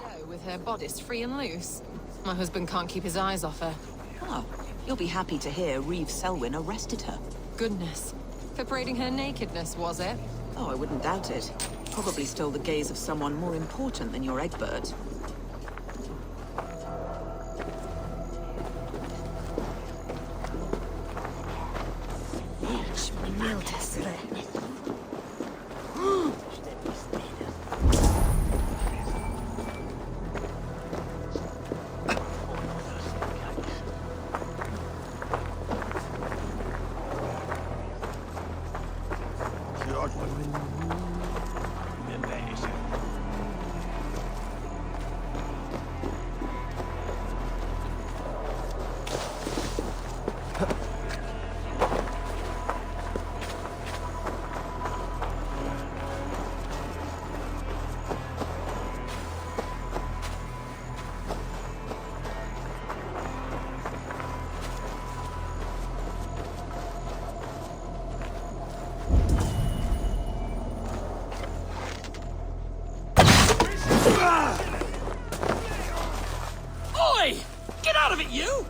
Doe with her bodice free and loose. My husband can't keep his eyes off her. Oh, you'll be happy to hear Reeve Selwyn arrested her. Goodness. For parading her nakedness, was it? Oh, I wouldn't doubt it. Probably stole the gaze of someone more important than your Egbert. Oi! Get out of it, you!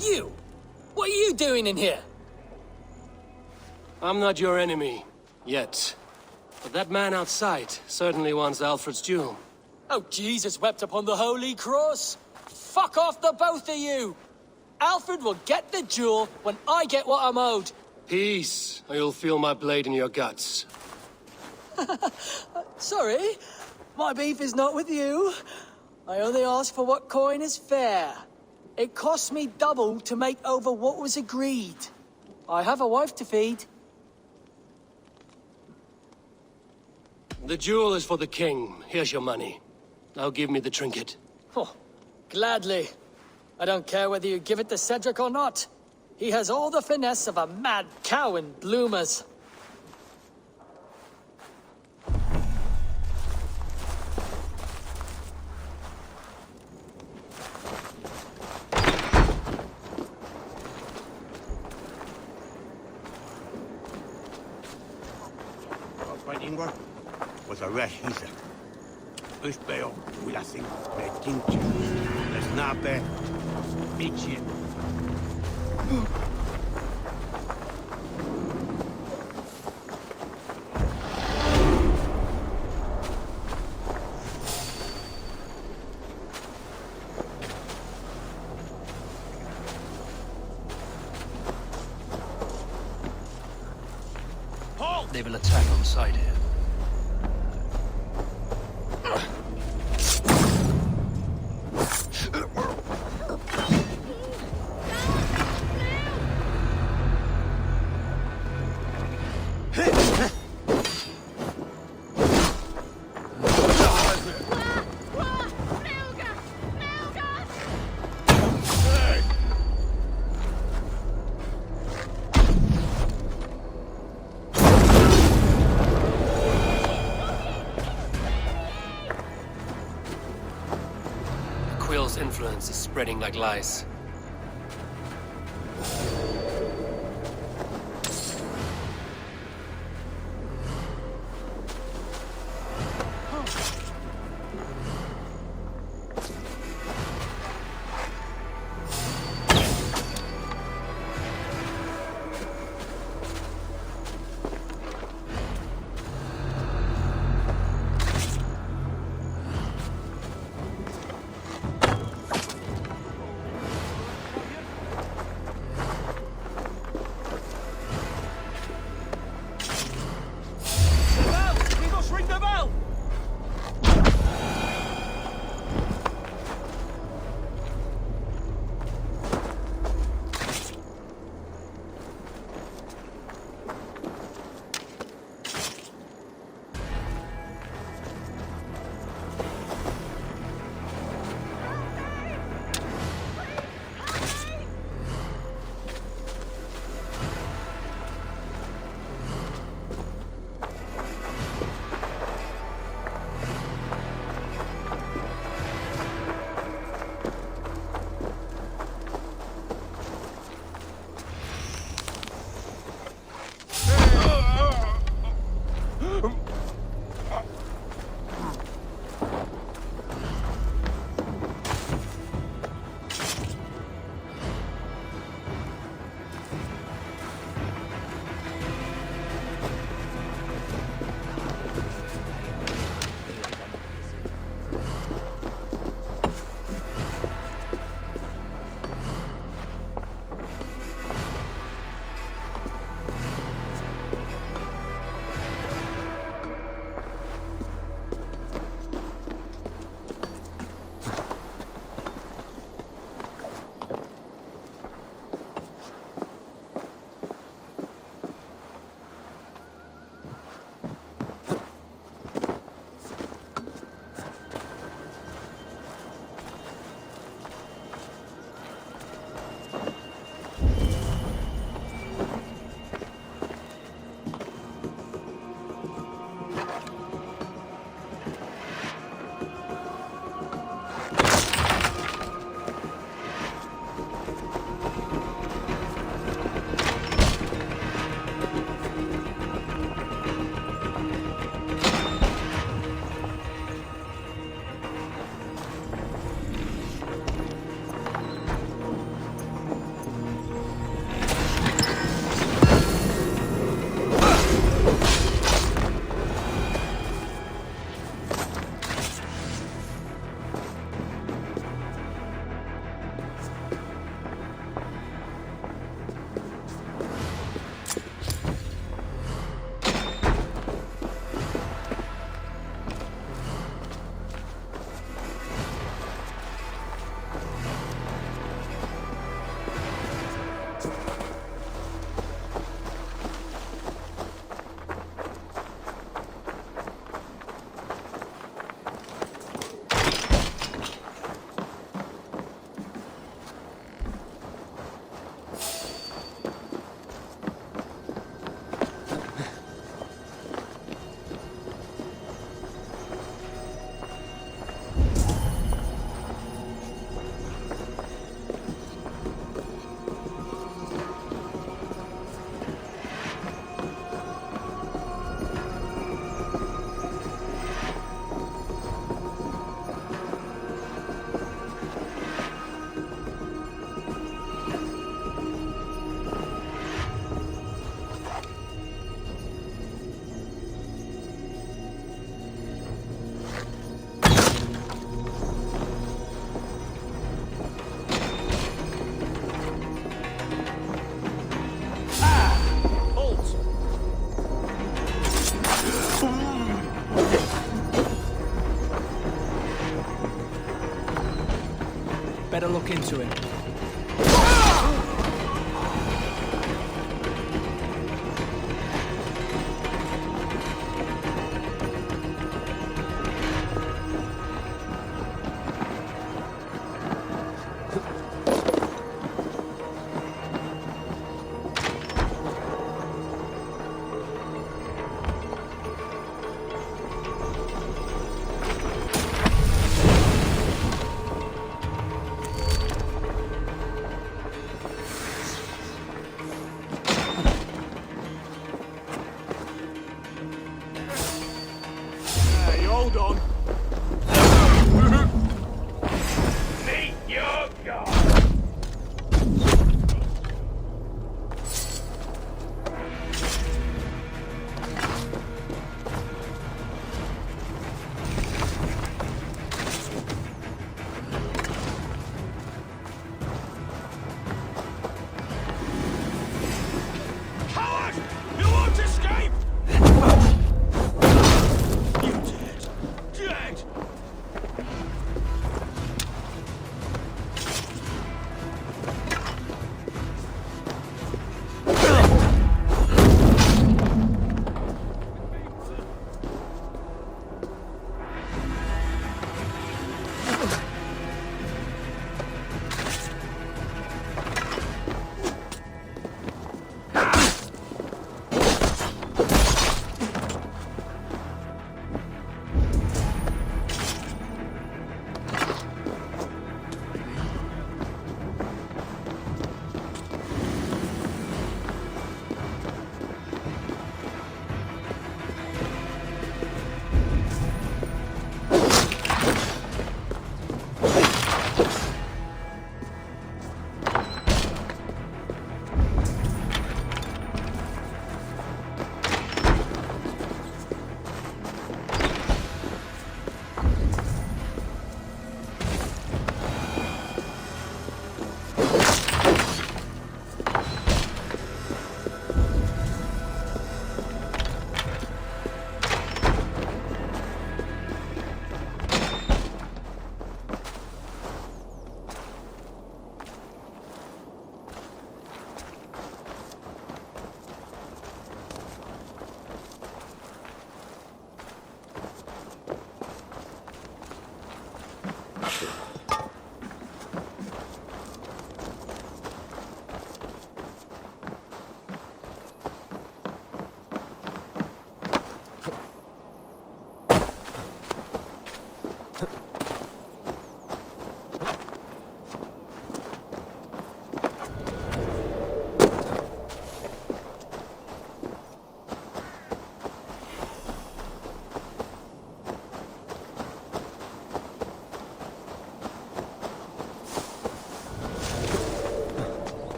You! What are you doing in here? I'm not your enemy, yet. But that man outside certainly wants Alfred's jewel. Oh, Jesus wept upon the holy cross! Fuck off, the both of you! Alfred will get the jewel when I get what I'm owed. Peace, or you'll feel my blade in your guts. Sorry, my beef is not with you. I only ask for what coin is fair. It cost me double to make over what was agreed. I have a wife to feed. The jewel is for the king. Here's your money. Now give me the trinket. Oh, gladly. I don't care whether you give it to Cedric or not. He has all the finesse of a mad cow in bloomers. Ingvar was a rash hisa. Uspeo, Wilasing, Tinche, Snape, Michi. They will attack on sight here. Quill's influence is spreading like lice. better look into it. Hey, hold on. Meet your god. Coward! You won't escape! You dead. Dead!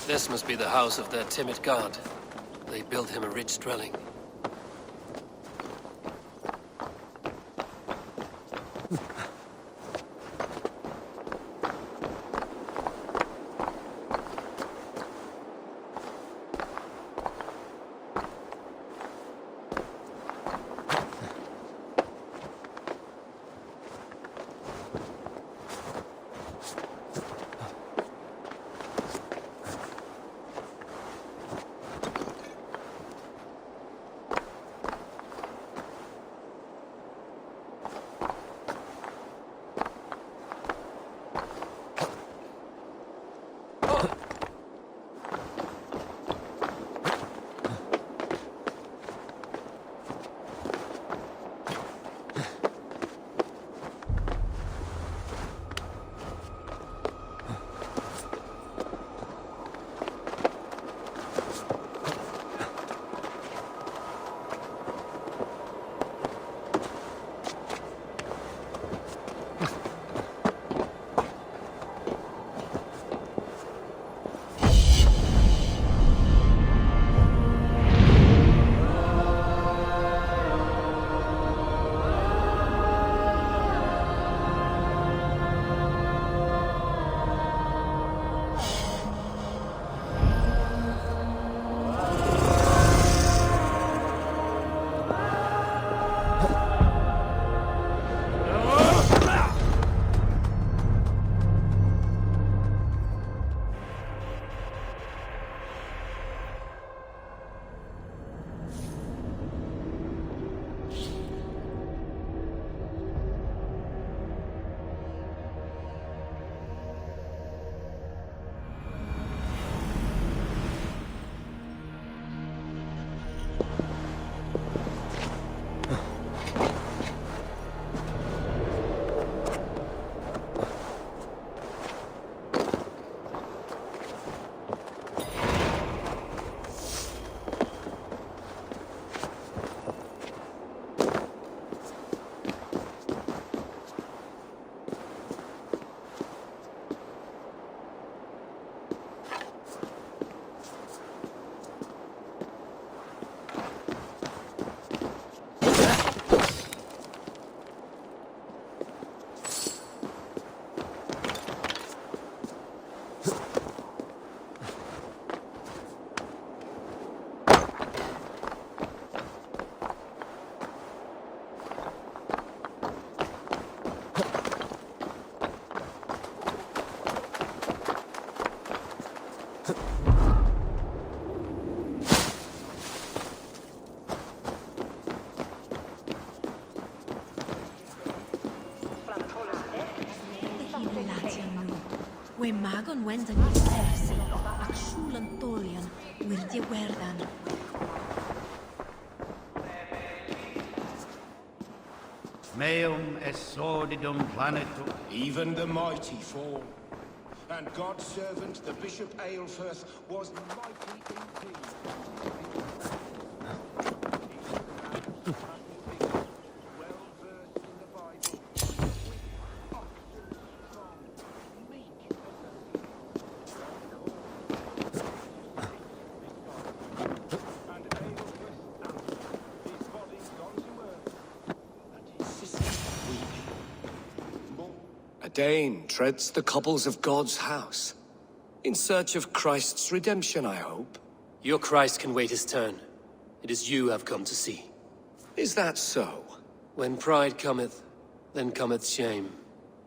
This must be the house of their timid god. They built him a rich dwelling. We magon wendan i sersi, ac siwlan dolion, wirdi werdan. Meum est sordidum planetum. Even the mighty fall. And God's servant, the Bishop Aelfirth, was mighty indeed. A Dane treads the cobbles of God's house. In search of Christ's redemption, I hope. Your Christ can wait his turn. It is you I've come to see. Is that so? When pride cometh, then cometh shame.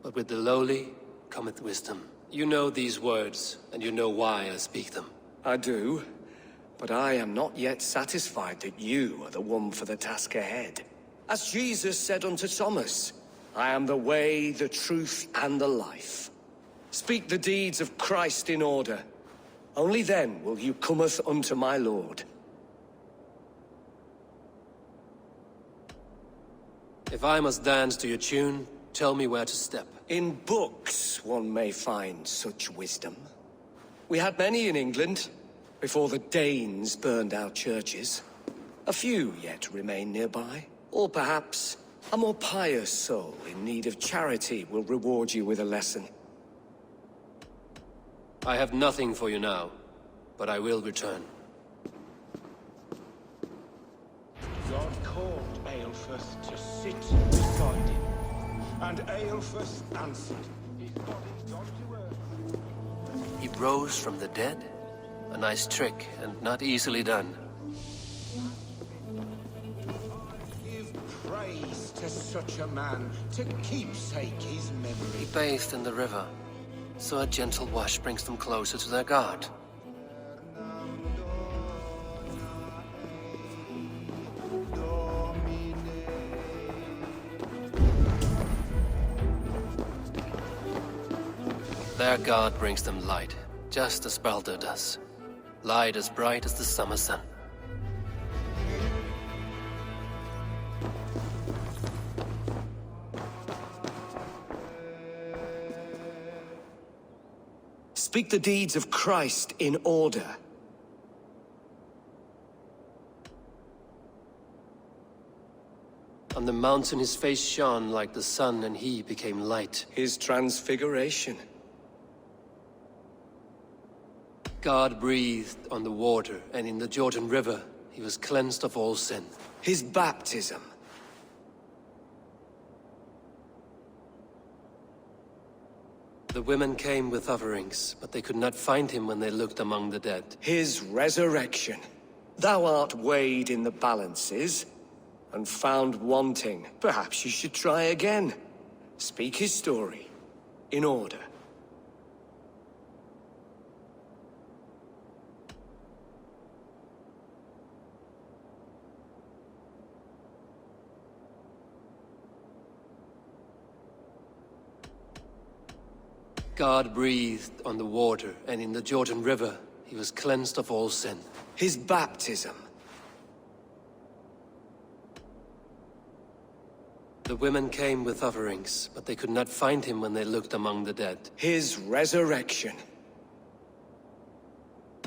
But with the lowly cometh wisdom. You know these words, and you know why I speak them. I do, but I am not yet satisfied that you are the one for the task ahead. As Jesus said unto Thomas, I am the way, the truth, and the life. Speak the deeds of Christ in order. Only then will you cometh unto my Lord. If I must dance to your tune, tell me where to step. In books one may find such wisdom. We had many in England, before the Danes burned our churches. A few yet remain nearby. Or perhaps a more pious soul in need of charity will reward you with a lesson. I have nothing for you now, but I will return. God called Aelfirth to sit beside him. And Aelfirth answered, his body gone to earth. He rose from the dead? A nice trick, and not easily done. Give praise to such a man, to keepsake his He memory. bathed in the river, so a gentle wash brings them closer to their God. Their God brings them light, just as Baldur does. Light as bright as the summer sun. Speak the deeds of Christ in order. On the mountain his face shone like the sun, and he became light. His transfiguration. God breathed on the water, and in the Jordan River he was cleansed of all sin. His baptism. The women came with offerings, but they could not find him when they looked among the dead. His resurrection. Thou art weighed in the balances, and found wanting. Perhaps you should try again. Speak his story, in order. God breathed on the water, and in the Jordan River he was cleansed of all sin. His baptism. The women came with offerings, but they could not find him when they looked among the dead. His resurrection.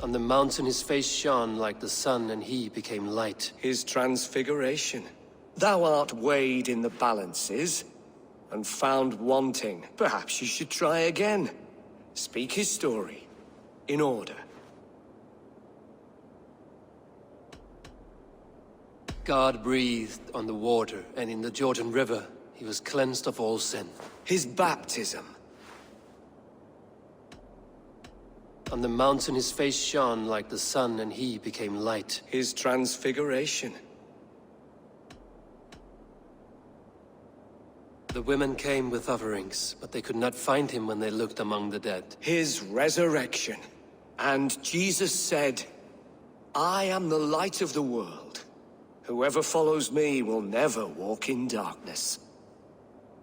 On the mountain his face shone like the sun, and he became light. His transfiguration. Thou art weighed in the balances, and found wanting. Perhaps you should try again. Speak his story, in order. God breathed on the water, and in the Jordan River he was cleansed of all sin. His baptism. On the mountain his face shone like the sun, and he became light. His transfiguration. The women came with offerings, but they could not find him when they looked among the dead. His resurrection. And Jesus said, I am the light of the world. Whoever follows me will never walk in darkness.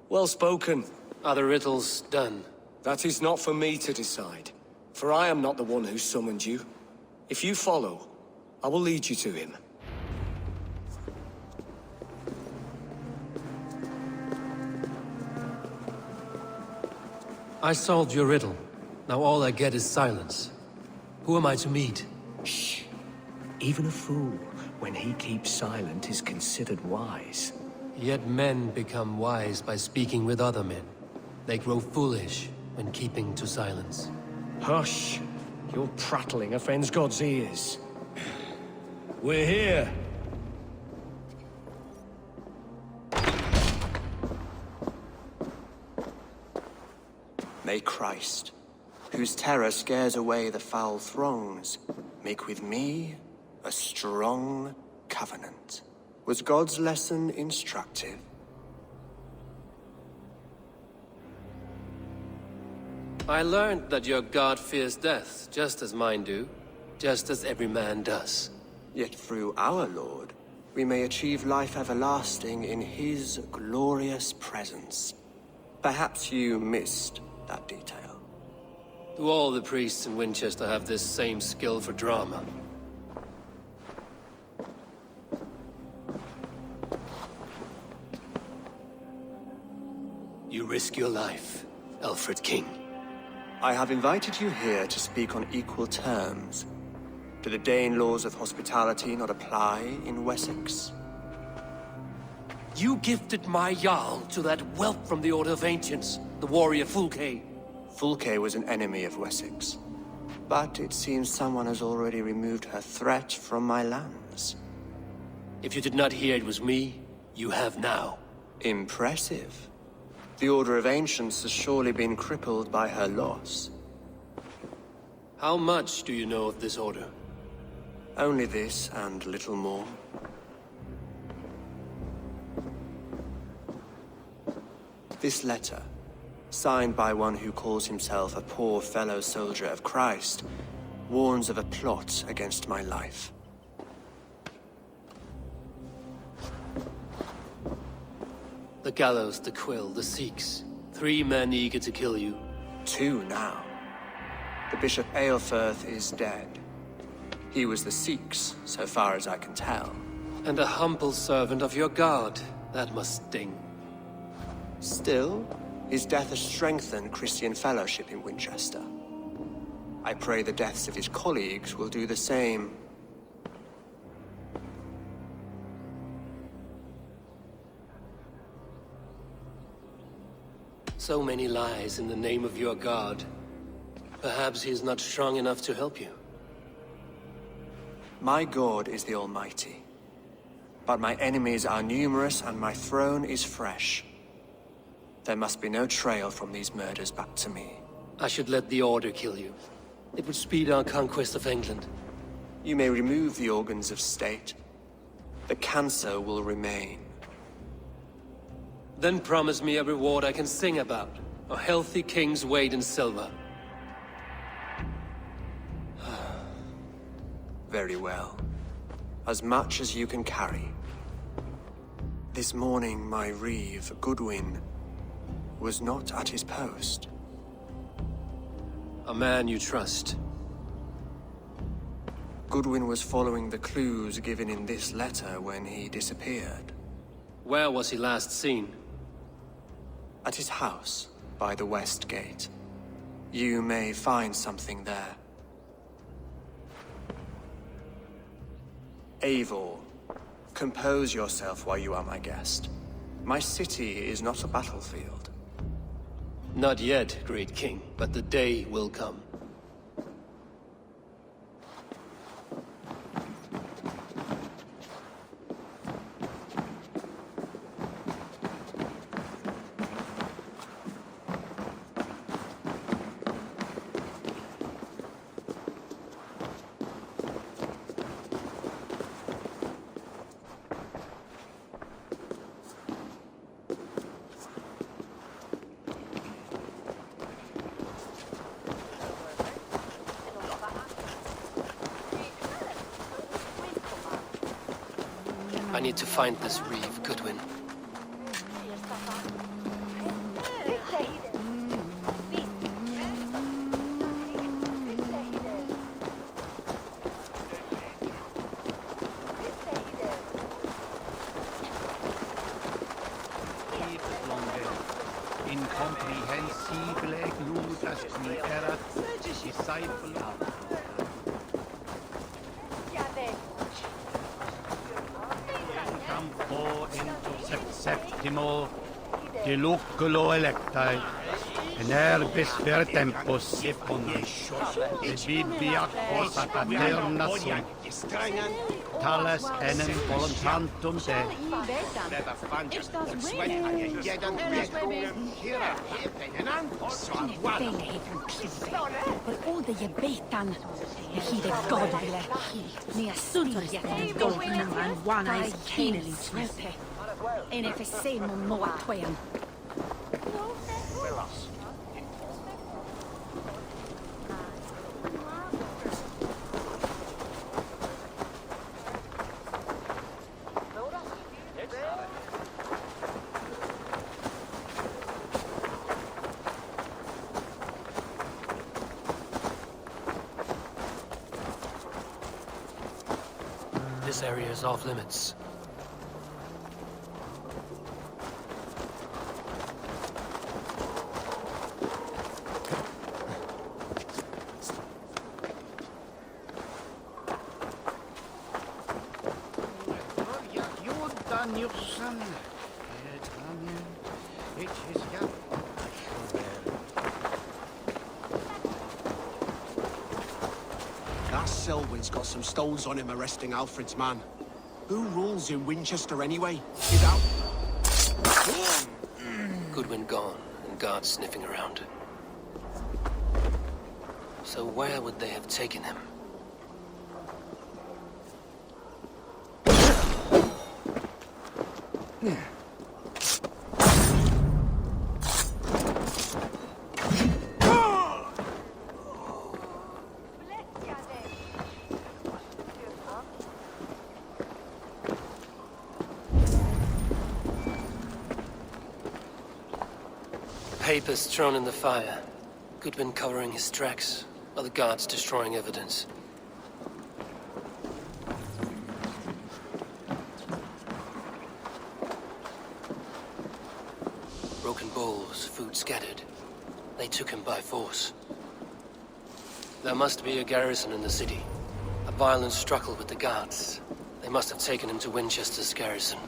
Well spoken. Are the riddles done? That is not for me to decide, for I am not the one who summoned you. If you follow, I will lead you to him. I solved your riddle. Now all I get is silence. Who am I to meet? Shh. Even a fool, when he keeps silent, is considered wise. Yet men become wise by speaking with other men. They grow foolish when keeping to silence. Hush! Your prattling offends God's ears. We're here. May Christ, whose terror scares away the foul throngs, make with me a strong covenant. Was God's lesson instructive? I learned that your god fears death, just as mine do, just as every man does. Yet through our Lord, we may achieve life everlasting in his glorious presence. Perhaps you missed that detail. Do all the priests in Winchester have this same skill for drama? You risk your life, Alfred King. I have invited you here to speak on equal terms. Do the Dane laws of hospitality not apply in Wessex? You gifted my Jarl to that whelp from the Order of Ancients, the warrior Fulke. Fulke was an enemy of Wessex. But it seems someone has already removed her threat from my lands. If you did not hear it was me, you have now. Impressive. The Order of Ancients has surely been crippled by her loss. How much do you know of this order? Only this and little more. This letter, signed by one who calls himself a poor fellow soldier of Christ, warns of a plot against my life. The gallows, the quill, the Sikhs. 3 men eager to kill you. 2 now. The Bishop Aelfirth is dead. He was the Sikhs, so far as I can tell. And a humble servant of your god. That must sting. Still, his death has strengthened Christian fellowship in Winchester. I pray the deaths of his colleagues will do the same. So many lies in the name of your god. Perhaps he is not strong enough to help you. My God is the Almighty. But my enemies are numerous and my throne is fresh. There must be no trail from these murders back to me. I should let the Order kill you. It would speed our conquest of England. You may remove the organs of state. The cancer will remain. Then promise me a reward I can sing about. A healthy king's weight in silver. Very well. As much as you can carry. This morning, my reeve, Goodwin, was not at his post. A man you trust. Goodwin was following the clues given in this letter when he disappeared. Where was he last seen? At his house, by the west gate. You may find something there. Eivor, compose yourself while you are my guest. My city is not a battlefield. Not yet, great king, but the day will come. I need to find this reeve, Goodwin. incomprehensible Judas qui erat disciple. Campo into septimo diluculo electae, in herbis per tempus seponus, et bibiac os ad aeterna sunt, tales enem voluntantum de. Voor oude je betan. Je hiede godville. Nia suntorjetten dolken aan wana is keenely swepe. En if se mo moa twean. This area is off limits. That Selwyn's got some stones on him arresting Alfred's man. Who rules in Winchester anyway? Is out. Goodwin gone, and guards sniffing around. So where would they have taken him? Papers thrown in the fire. Goodwin covering his tracks, while the guards destroying evidence. Broken bowls, food scattered. They took him by force. There must be a garrison in the city. A violent struggle with the guards. They must have taken him to Winchester's garrison.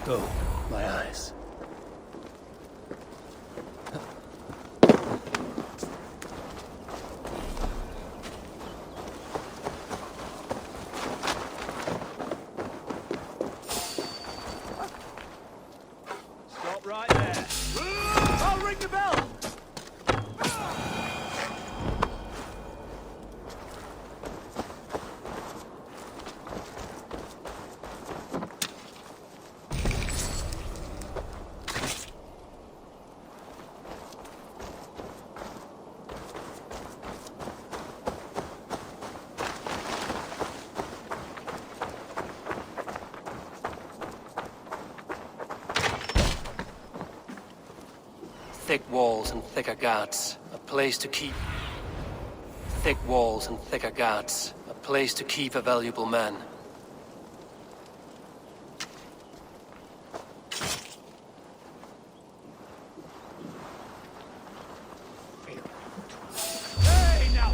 Go, my eyes. Stop right there. I'll ring the bell. Thick walls and thicker guards. A place to keep... Thick walls and thicker guards. A place to keep a valuable man. Hey, now.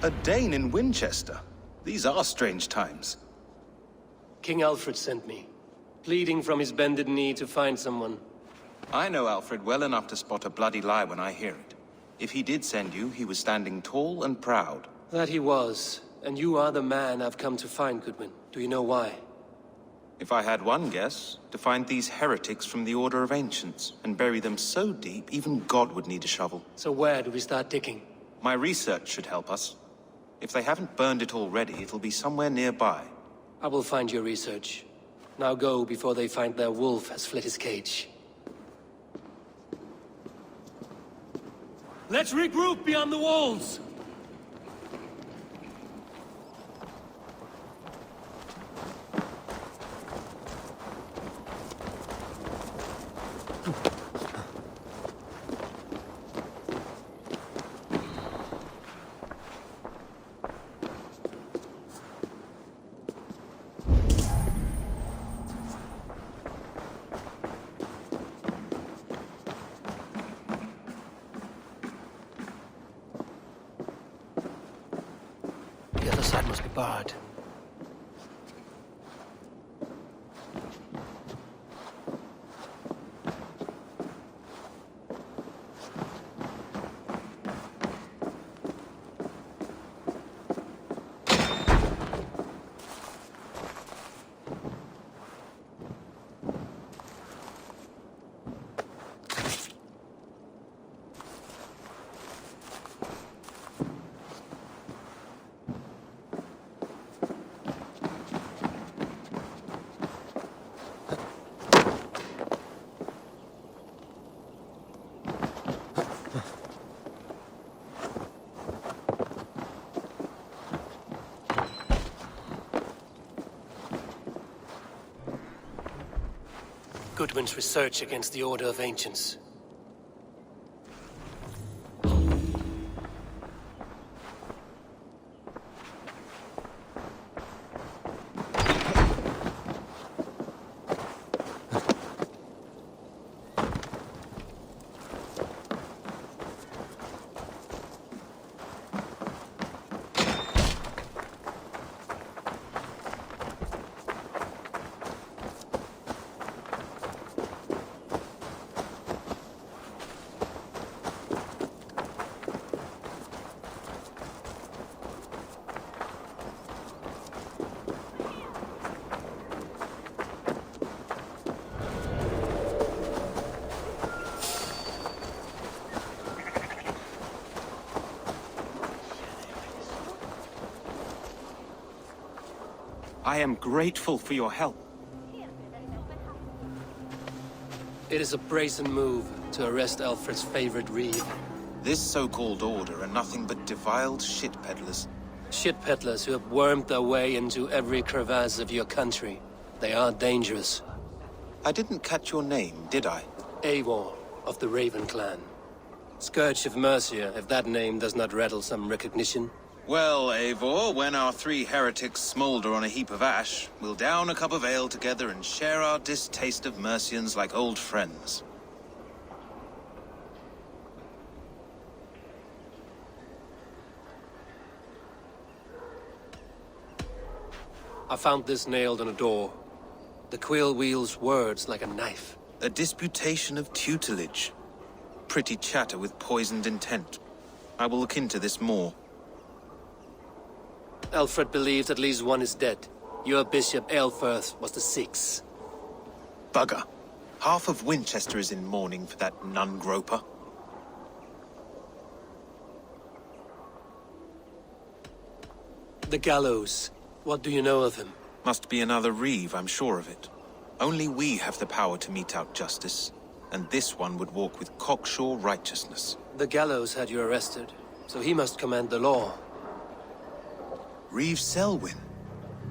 A Dane in Winchester? These are strange times. King Alfred sent me, pleading from his bended knee to find someone. I know Alfred well enough to spot a bloody lie when I hear it. If he did send you, he was standing tall and proud. That he was, and you are the man I've come to find, Goodwin. Do you know why? If I had one guess, to find these heretics from the Order of Ancients, and bury them so deep, even God would need a shovel. So where do we start digging? My research should help us. If they haven't burned it already, it'll be somewhere nearby. I will find your research. Now go before they find their wolf has fled his cage. Let's regroup beyond the walls! The other side must be barred. Goodwin's research against the Order of Ancients. I am grateful for your help. It is a brazen move to arrest Alfred's favorite reeve. This so-called order are nothing but defiled shit peddlers. Shit peddlers who have wormed their way into every crevasse of your country. They are dangerous. I didn't catch your name, did I? Eivor of the Raven clan. Scourge of Mercia, if that name does not rattle some recognition. Well, Eivor, when our three heretics smolder on a heap of ash, we'll down a cup of ale together and share our distaste of Mercians like old friends. I found this nailed on a door. The quill wields words like a knife. A disputation of tutelage. Pretty chatter with poisoned intent. I will look into this more. Alfred believes at least one is dead. Your Bishop Aelfirth was the sixth. Bugger. Half of Winchester is in mourning for that nun-groper. The gallows. What do you know of him? Must be another reeve, I'm sure of it. Only we have the power to mete out justice, and this one would walk with cocksure righteousness. The gallows had you arrested, so he must command the law. Reeve Selwyn.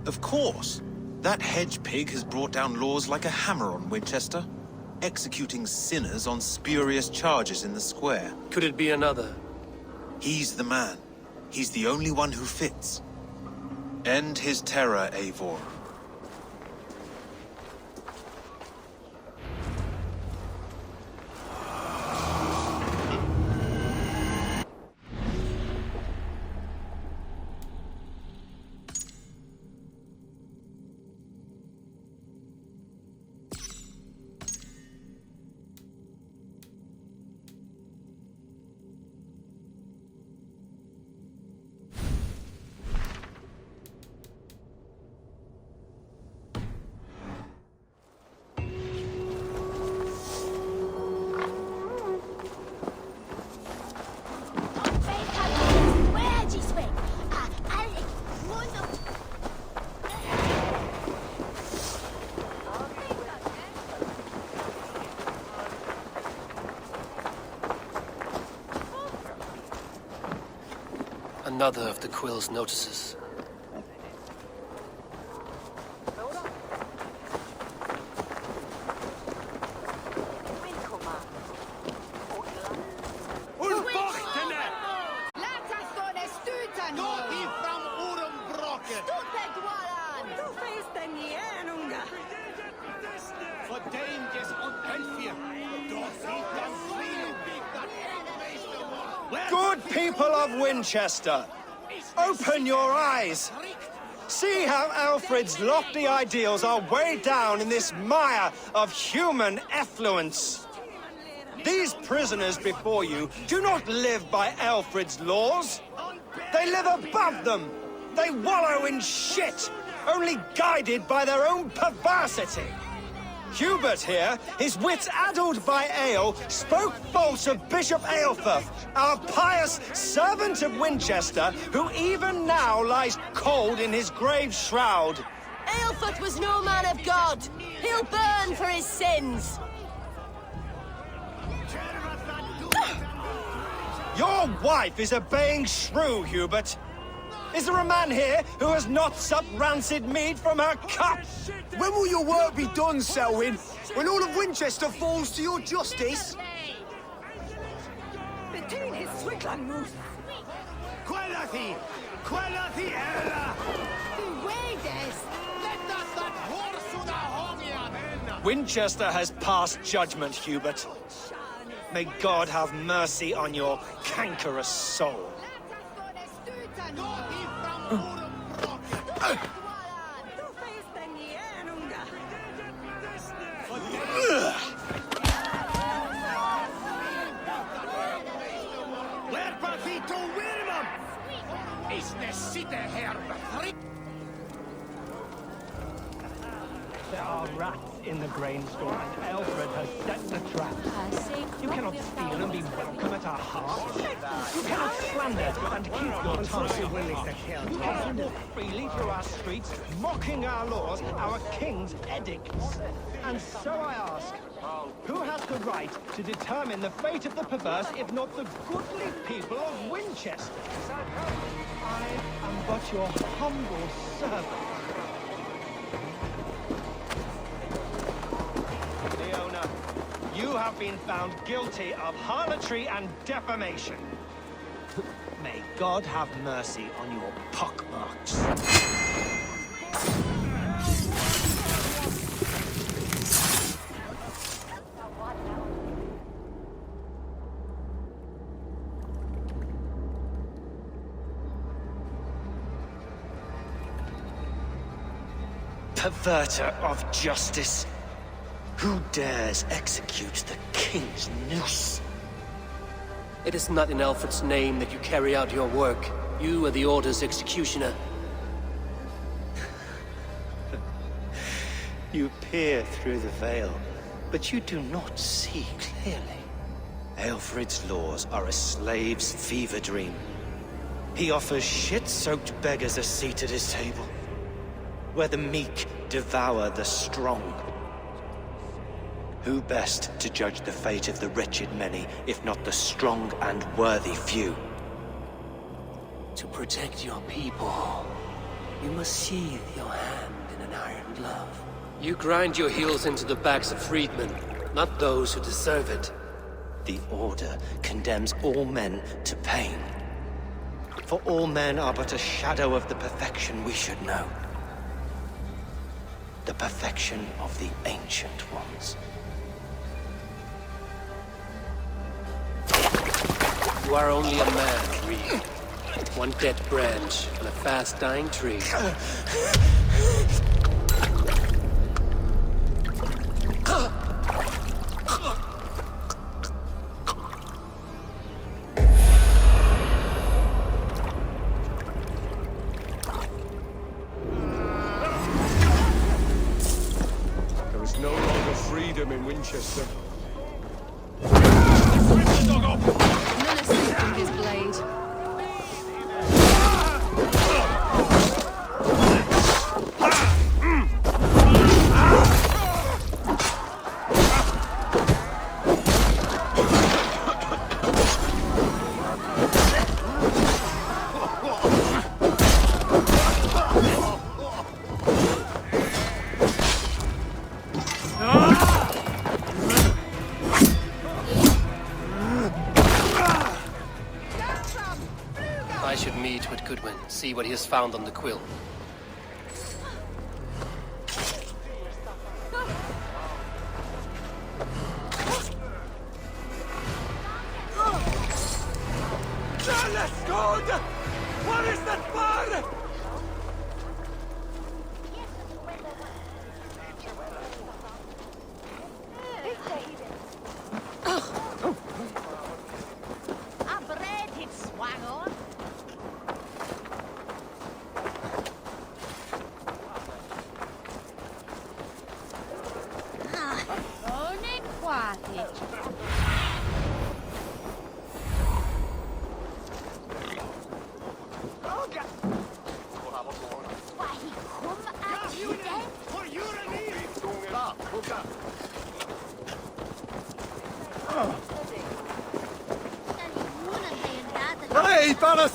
Of course. That hedge pig has brought down laws like a hammer on Winchester, executing sinners on spurious charges in the square. Could it be another? He's the man. He's the only one who fits. End his terror, Eivor. another of the Quill's notices. Good people of Winchester, open your eyes. See how Alfred's lofty ideals are weighed down in this mire of human effluence. These prisoners before you do not live by Alfred's laws. They live above them. They wallow in shit, only guided by their own perversity. Hubert here, his wits addled by ale, spoke false of Bishop Aelfirth, our pious servant of Winchester, who even now lies cold in his grave shroud. Aelfirth was no man of God. He'll burn for his sins. Your wife is a baying shrew, Hubert. Is there a man here who has not supped rancid mead from her cup? When will your work be done, Selwyn? When all of Winchester falls to your justice? Winchester has passed judgment, Hubert. May God have mercy on your cankerous soul. There are rats in the grain store, and Alfred has set the traps. You cannot steal and be welcome at our hearth. You cannot slander and keep your tongue. You cannot walk freely through our streets, mocking our laws, our king's edicts. And so I ask, who has the right to determine the fate of the perverse, if not the goodly people of Winchester? I am but your humble servant. You have been found guilty of harlotry and defamation. May God have mercy on your pockmarks. Perverter of justice. Who dares execute the king's noose? It is not in Alfred's name that you carry out your work. You are the Order's executioner. You peer through the veil, but you do not see clearly. Aelfred's laws are a slave's fever dream. He offers shit-soaked beggars a seat at his table, where the meek devour the strong. Who best to judge the fate of the wretched many, if not the strong and worthy few? To protect your people, you must sheathe your hand in an iron glove. You grind your heels into the backs of freedmen, not those who deserve it. The Order condemns all men to pain. For all men are but a shadow of the perfection we should know. The perfection of the Ancient Ones. You are only a man, Reed. One dead branch on a fast-dying tree. There is no longer freedom in Winchester. Menacing from his blade. Alfred Goodwin, see what he has found on the quill. What is that for? Hey, Ballas!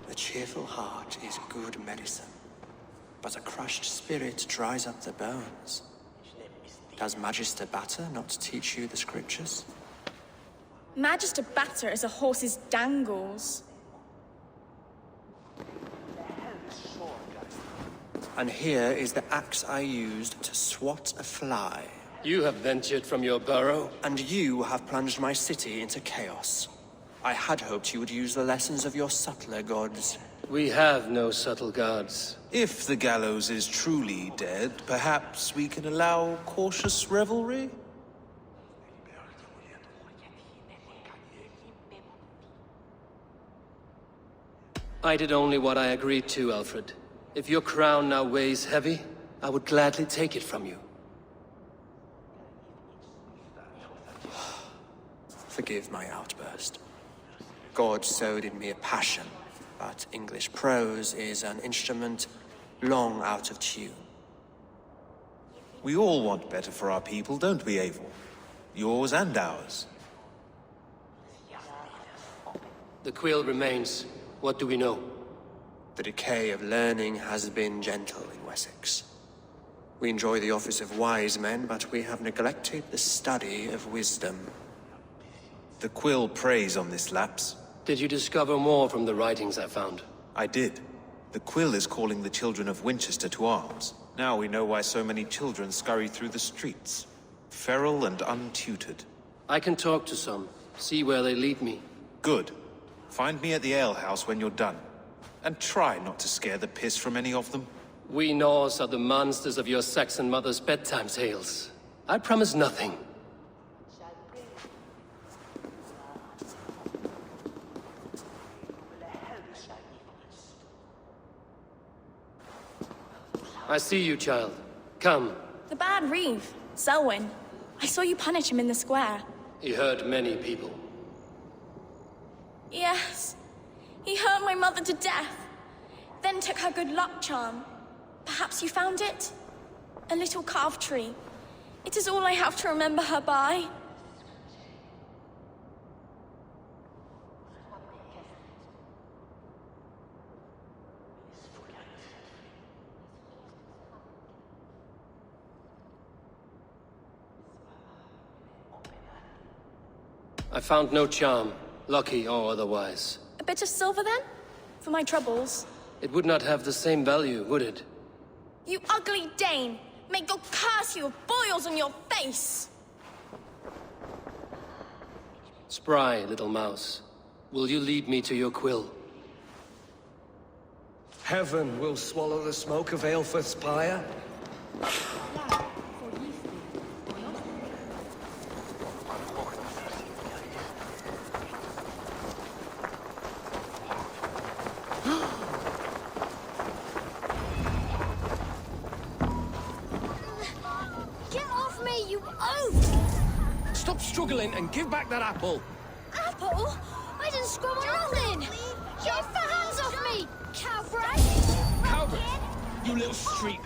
A cheerful heart is good medicine, but a crushed spirit dries up the bones. Does Magister Batter not teach you the scriptures? Magister Batter is a horse's dangles. And here is the axe I used to swat a fly. You have ventured from your burrow? And you have plunged my city into chaos. I had hoped you would use the lessons of your subtler gods. We have no subtle gods. If the gallows is truly dead, perhaps we can allow cautious revelry? I did only what I agreed to, Alfred. If your crown now weighs heavy, I would gladly take it from you. Forgive my outburst. God sowed in me a passion, but English prose is an instrument long out of tune. We all want better for our people, don't we, Eivor? Yours and ours. The quill remains. What do we know? The decay of learning has been gentle in Wessex. We enjoy the office of wise men, but we have neglected the study of wisdom. The quill preys on this lapse. Did you discover more from the writings I found? I did. The quill is calling the children of Winchester to arms. Now we know why so many children scurry through the streets. Feral and untutored. I can talk to some, see where they lead me. Good. Find me at the alehouse when you're done. And try not to scare the piss from any of them. We Norse are the monsters of your Saxon mother's bedtime tales. I promise nothing. I see you, child. Come. The bad Reeve, Selwyn. I saw you punish him in the square. He hurt many people. Yes. He hurt my mother to death, then took her good luck charm. Perhaps you found it? A little carved tree. It is all I have to remember her by. I found no charm, lucky or otherwise. A bit of silver then? For my troubles. It would not have the same value, would it? You ugly Dane! May God curse you with boils on your face! Spry, little mouse. Will you lead me to your quill? Heaven will swallow the smoke of Aelfirth's pyre. Get off me, you oaf! Stop struggling and give back that apple. Apple? I didn't scrum on nothing! Get your hands off me, cowbray! Cowbray, you little street.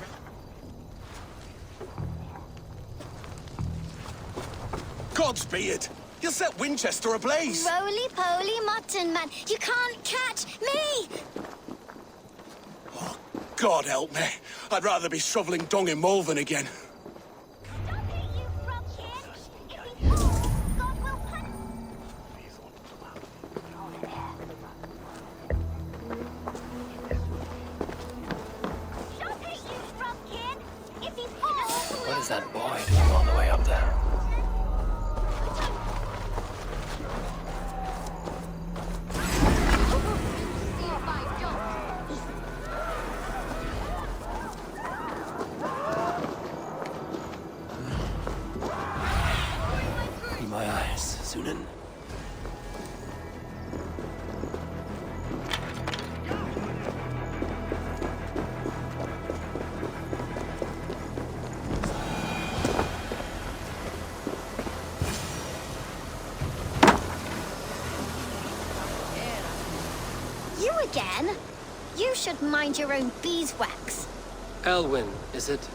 God's beard! You'll set Winchester ablaze! Roly-poly mutton man, you can't catch me! God help me. I'd rather be shoveling dung in Malvern again. What is that boy doing all the way up there? Be my eyes, Sunan. You again? You should mind your own beeswax. Elwyn, is it?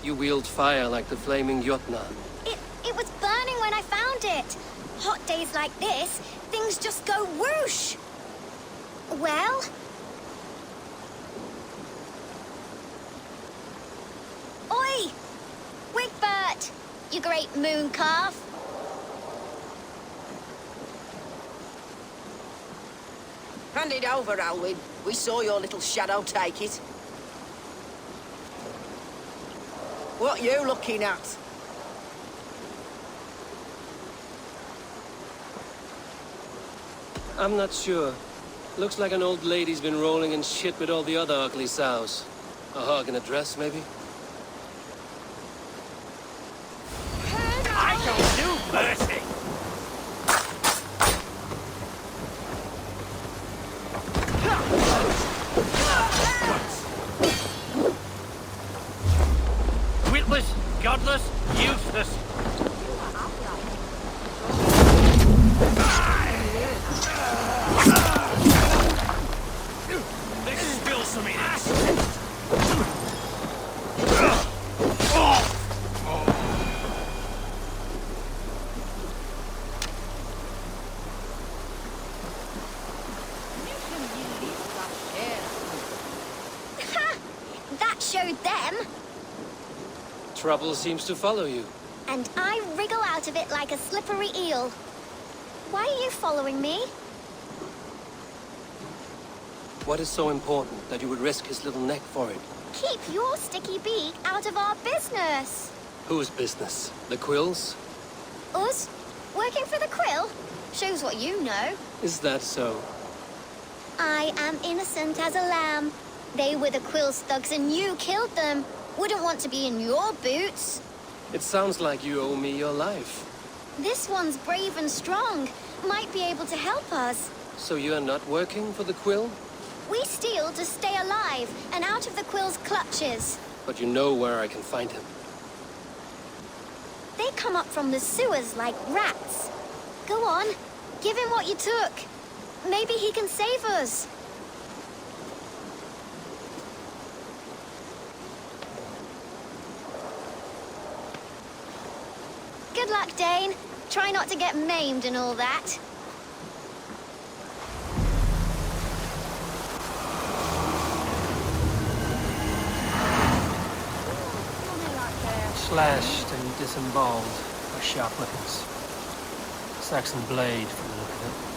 You wield fire like the flaming Jotnar. It was burning when I found it. Hot days like this, things just go whoosh. Well? Oi! Wigbert! You great moon calf. Hand it over, Alwyn. We saw your little shadow take it. What you looking at? I'm not sure. Looks like an old lady's been rolling in shit with all the other ugly sows. A hog and a dress, maybe? I don't do mercy! Witless, godless, useless. Let's spill some ass! That showed them. Trouble seems to follow you. And I wriggle out of it like a slippery eel. Why are you following me? What is so important that you would risk his little neck for it? Keep your sticky beak out of our business. Whose business? The Quill's? Us? Working for the Quill? Shows what you know. Is that so? I am innocent as a lamb. They were the Quill's thugs and you killed them. Wouldn't want to be in your boots. It sounds like you owe me your life. This one's brave and strong. Might be able to help us. So you are not working for the Quill? We steal to stay alive and out of the Quill's clutches. But you know where I can find him. They come up from the sewers like rats. Go on, give him what you took. Maybe he can save us. Good luck, Dane. Try not to get maimed and all that. Slashed and disemboweled by sharp weapons. Saxon blade from the look of it.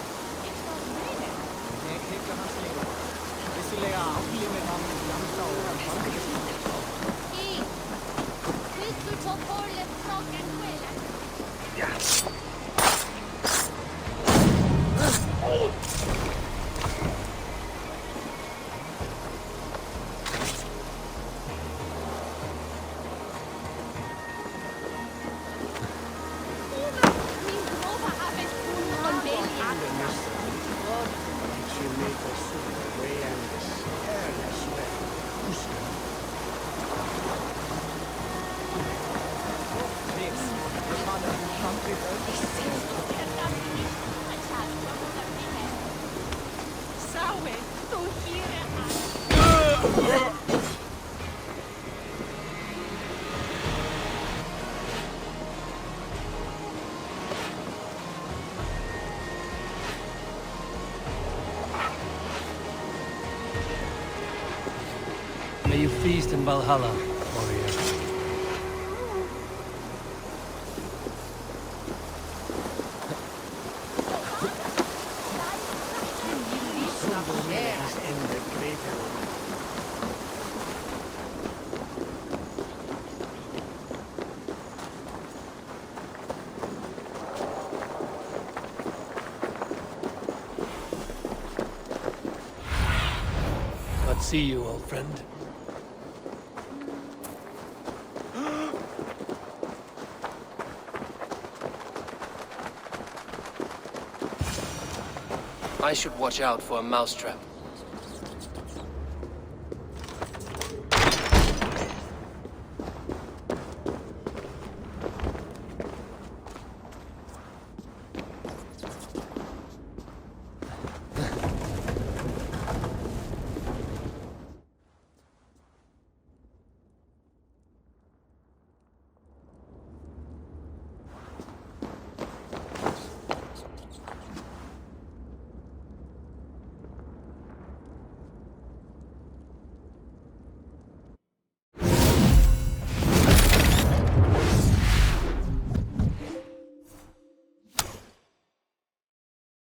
May you feast in Valhalla, warrior. Let's see you, old friend. I should watch out for a mousetrap.